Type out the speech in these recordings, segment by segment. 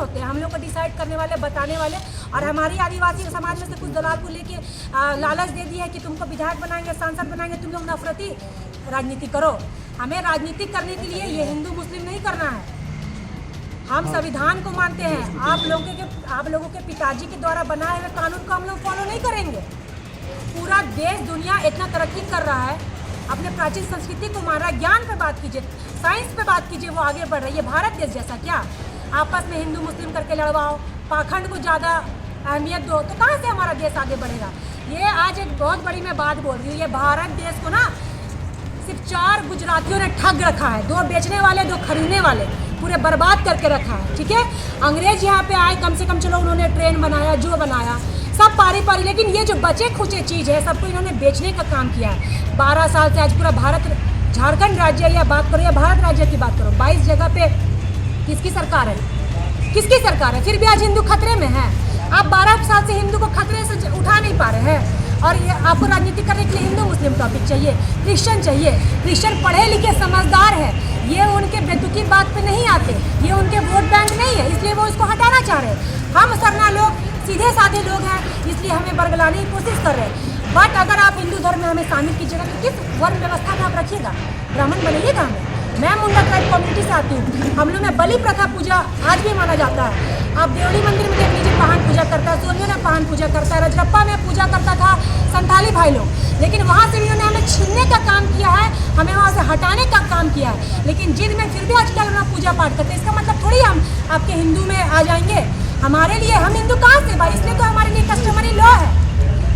होते हैं? हम लोग को डिसाइड करने वाले, बताने वाले। और हमारी आदिवासी समाज में से कुछ दलाल को लेके लालच दे दिया है कि तुमको विधायक बनाएंगे, सांसद बनाएंगे, तुम लोग नफरती राजनीति करो। हमें राजनीति करने के लिए ये हिंदू मुस्लिम नहीं करना है। हम संविधान को मानते हैं। आप लोगों के पिताजी के द्वारा बनाए हुए कानून को हम लोग फॉलो नहीं करेंगे। पूरा देश दुनिया इतना तरक्की कर रहा है, अपने प्राचीन संस्कृति को मान रहा है। ज्ञान पे बात कीजिए, साइंस पे बात कीजिए, वो आगे बढ़ रही है। भारत देश जैसा क्या आपस में हिंदू मुस्लिम करके लड़वाओ, पाखंड को ज़्यादा अहमियत दो, तो कहाँ से हमारा देश आगे बढ़ेगा? ये आज एक बहुत बड़ी मैं बात बोल रही हूँ। ये भारत देश को ना सिर्फ 4 गुजरातियों ने ठग रखा है। 2 बेचने वाले, 2 खरीदने वाले, पूरे बर्बाद करके रखा है। ठीक है, अंग्रेज यहाँ पे आए, कम से कम चलो उन्होंने ट्रेन बनाया, जो बनाया सब पारी, लेकिन ये जो बचे खुचे चीज़ है सबको इन्होंने बेचने का काम किया है। 12 साल से आज पूरा भारत, झारखंड राज्य या बात करो या भारत राज्य की बात करो, 22 जगह पे किसकी सरकार है? किसकी सरकार है? फिर भी आज हिंदू खतरे में है। आप 12 साल से हिंदू को खतरे से उठा नहीं पा रहे हैं। और ये आपको राजनीति करने के लिए हिंदू मुस्लिम टॉपिक चाहिए, क्रिश्चियन चाहिए। क्रिश्चियन पढ़े लिखे समझदार है, ये उनके बेतुकी बात पे नहीं आते, ये उनके वोट बैंक नहीं है, इसलिए वो इसको हटाना चाह रहे हैं। हम सरना लोग सीधे साधे लोग हैं, इसलिए हमें बरगलाने की कोशिश कर रहे हैं। बट अगर आप हिंदू धर्म में हमें शामिल कीजिएगा तो किस वर्ण व्यवस्था में आप रखिएगा? ब्राह्मण बनाइएगा हमें। मैं मुंडा ट्राइब कम्युनिटी से आती हूँ। हम लोग में बलि प्रथा पूजा आज भी माना जाता है। आप देवली मंदिर में देख लीजिए, पाहन पूजा करता है, सोनिया में पाहन पूजा करता है, रजरप्पा में पूजा करता था संथाली भाई लोग, लेकिन वहाँ से भी उन्होंने हमें छीनने का काम किया है, हमें वहाँ से हटाने का काम किया है। लेकिन जिन में फिर भी आजकल हम पूजा पाठ करते हैं, इसका मतलब थोड़ी हम आपके हिंदू में आ जाएंगे। हमारे लिए हम हिंदू कहाँ से भाई? इसलिए तो हमारे लिए कस्टमरी लॉ है।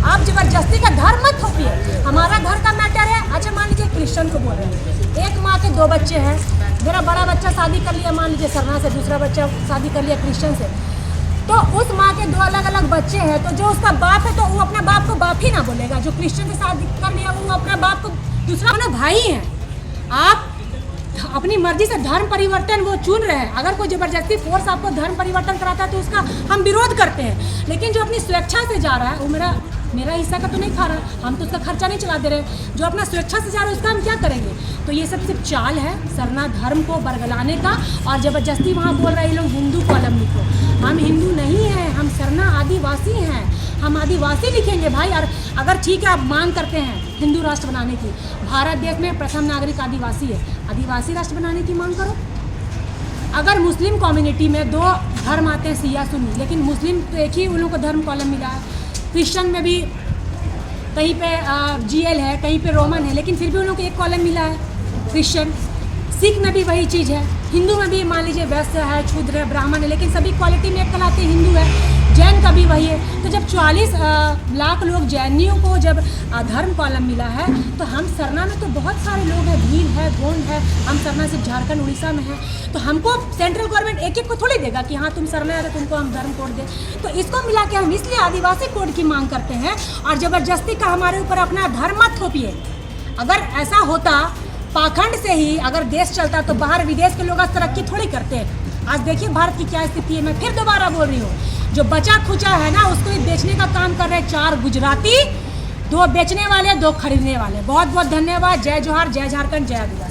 आप जबरदस्ती का धर्म मत थोपिए। हमारा घर का मैटर है। अच्छा मान लीजिए क्रिश्चियन को बोल रहे हैं, एक माँ के 2 बच्चे हैं, मेरा बड़ा बच्चा शादी कर लिया मान लीजिए सरना से, दूसरा बच्चा शादी कर लिया क्रिश्चियन से, तो उस माँ के 2 अलग अलग बच्चे हैं, तो जो उसका बाप है तो वो अपने बाप को बाप ही ना बोलेगा। जो क्रिश्चियन से शादी कर लिया वो अपने बाप को, दूसरा अपना भाई है। आप अपनी मर्जी से धर्म परिवर्तन वो चुन रहे हैं। अगर कोई जबरदस्ती फोर्स आपको धर्म परिवर्तन कराता है तो उसका हम विरोध करते हैं। लेकिन जो अपनी स्वेच्छा से जा रहा है वो मेरा हिस्सा का तो नहीं खा रहा, हम तो उसका खर्चा नहीं चला दे रहे। जो अपना स्वेच्छा से जा रहा है उसका हम क्या करेंगे? तो ये सब सिर्फ चाल है सरना धर्म को बरगलाने का, और जबरदस्ती वहाँ बोल रहे हैं लोग हिंदू कॉलम लिखो। हम हिंदू नहीं हैं, हम सरना आदिवासी हैं, हम आदिवासी लिखेंगे भाई। और अगर ठीक है आप मांग करते हैं हिंदू राष्ट्र बनाने की, भारत देश में प्रथम नागरिक आदिवासी है, आदिवासी राष्ट्र बनाने की मांग करो। अगर मुस्लिम कम्युनिटी में 2 धर्म आते हैं शिया सुन्नी, लेकिन मुस्लिम तो एक ही उन लोगों को धर्म कॉलम मिला है। क्रिश्चियन में भी कहीं पे GL है, कहीं पे रोमन है, लेकिन फिर भी उन लोगों को एक कॉलम मिला है क्रिश्चियन। सिख में भी वही चीज़ है, हिंदू में भी मान लीजिए वैश्य है, शूद्र है, ब्राह्मण है, लेकिन सभी क्वालिटी में एक कहलाते हैं हिंदू है। जैन का भी वही है। तो जब 44 लाख लोग जैनियों को जब धर्म कॉलम मिला है, तो हम सरना में तो बहुत सारे लोग हैं, भील है, गोंड है, हम सरना सिर्फ झारखंड उड़ीसा में है, तो हमको सेंट्रल गवर्नमेंट एक को थोड़ी देगा कि हाँ तुम सरना है तो तुमको हम धर्म कोड दें। तो इसको मिला के हम इसलिए आदिवासी कोड की मांग करते हैं। और ज़बरदस्ती का हमारे ऊपर अपना धर्म मत थोपिए। अगर ऐसा होता पाखंड से ही अगर देश चलता तो बाहर विदेश के लोग आज तरक्की थोड़ी करते हैं। आज देखिए भारत की क्या स्थिति है। मैं फिर दोबारा बोल रही हूँ, जो बचा खुचा है ना उसको भी बेचने का काम कर रहे हैं 4 गुजराती, 2 बेचने वाले, 2 खरीदने वाले। बहुत बहुत धन्यवाद। जय जोहार, जय झारखंड, जय आदिवासी।